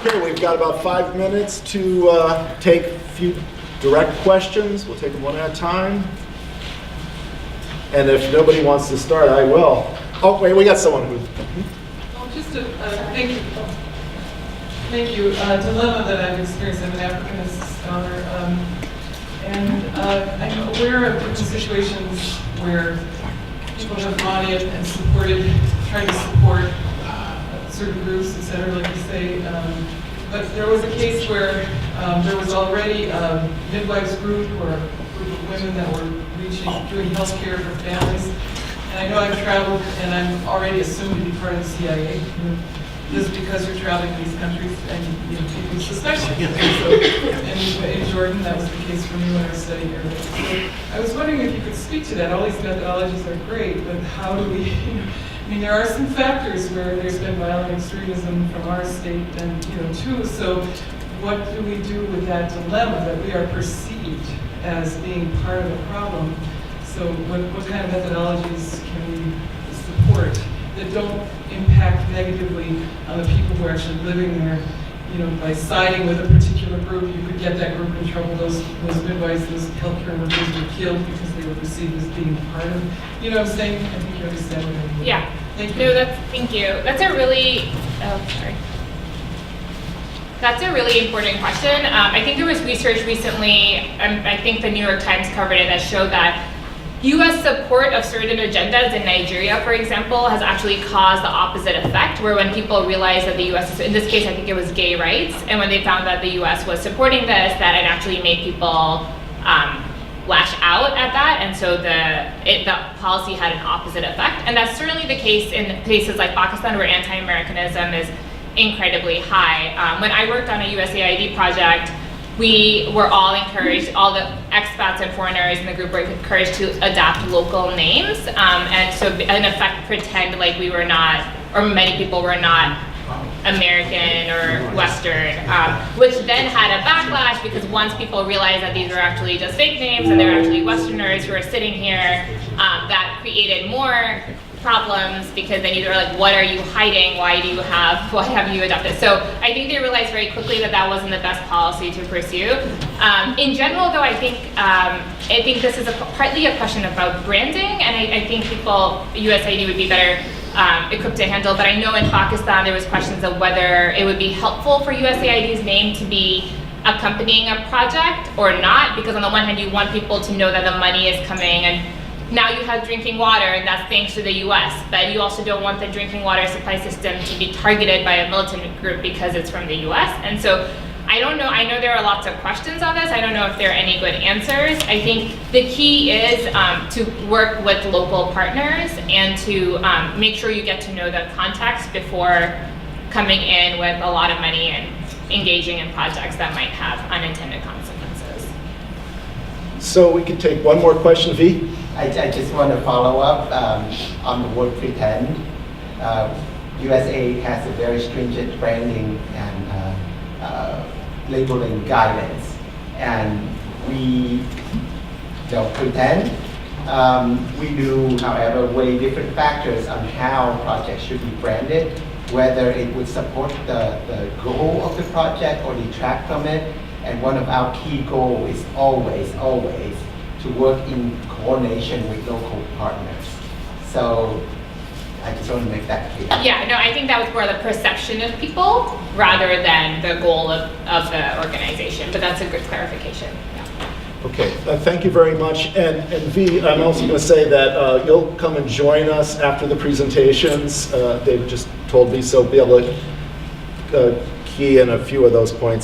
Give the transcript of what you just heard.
Okay, we've got about 5 minutes to take a few direct questions. We'll take them one at a time. And if nobody wants to start, I will. Oh, wait, we got someone who... Well, just a thank you. Thank you. Dilemma that I've experienced. I'm an Africanist scholar. And I'm aware of different situations where people have gone in and supported, tried to support certain groups, et cetera, like you say. But there was a case where there was already a midwives group or a group of women that were doing health care for families. And I know I've traveled and I'm already assumed to be part of the CIA. Just because you're traveling to these countries and people suspect you. So, and in Jordan, that was the case for me when I was studying Arabic. So I was wondering if you could speak to that. All these methodologies are great, but how do we, I mean, there are some factors where there's been violent extremism from our state and, too. So what do we do with that dilemma that we are perceived as being part of the problem? So what kind of methodologies can we support that don't impact negatively on the people who are actually living there? By siding with a particular group, you could get that group in trouble. Those midwives, those healthcare workers were killed because they were perceived as being part of, what I'm saying? I think you understand what I mean. Yeah. Thank you. No, thank you. That's a really, That's a really important question. I think there was research recently, I think the New York Times covered it, that showed that U.S. support of certain agendas in Nigeria, for example, has actually caused the opposite effect, where when people realized that the U.S., in this case I think it was gay rights, and when they found that the U.S. was supporting this, that it actually made people lash out at that, and so the policy had an opposite effect. And that's certainly the case in places like Pakistan, where anti-Americanism is incredibly high. When I worked on a USAID project, we were all encouraged, all the expats and foreigners in the group were encouraged to adopt local names, and so in effect pretend like we were not, or many people were not American or Western, which then had a backlash because once people realized that these were actually just fake names and they were actually Westerners who were sitting here, that created more problems because then you're like, what are you hiding? Why haven't you adopted? So I think they realized very quickly that that wasn't the best policy to pursue. In general, though, I think this is partly a question about branding, and I think USAID would be better equipped to handle. But I know in Pakistan there was questions of whether it would be helpful for USAID's name to be accompanying a project or not, because on the one hand you want people to know that the money is coming, and now you have drinking water, and that's thanks to the US, but you also don't want the drinking water supply system to be targeted by a militant group because it's from the US. And so I don't know, I know there are lots of questions on this. I don't know if there are any good answers. I think the key is to work with local partners and to make sure you get to know the context before coming in with a lot of money and engaging in projects that might have unintended consequences. So we can take one more question, V. I just want to follow up on the word pretend. USA has a very stringent branding and labeling guidelines, and we don't pretend. We do, however, weigh different factors on how projects should be branded, whether it would support the goal of the project or detract from it. And one of our key goals is always to work in coordination with local partners. So I just want to make that clear. Yeah, no, I think that was more the perception of people rather than the goal of the organization, but that's a good clarification. Yeah. Okay, thank you very much. And V, I'm also going to say that you'll come and join us after the presentations. David just told me, so be able to key in a few of those points.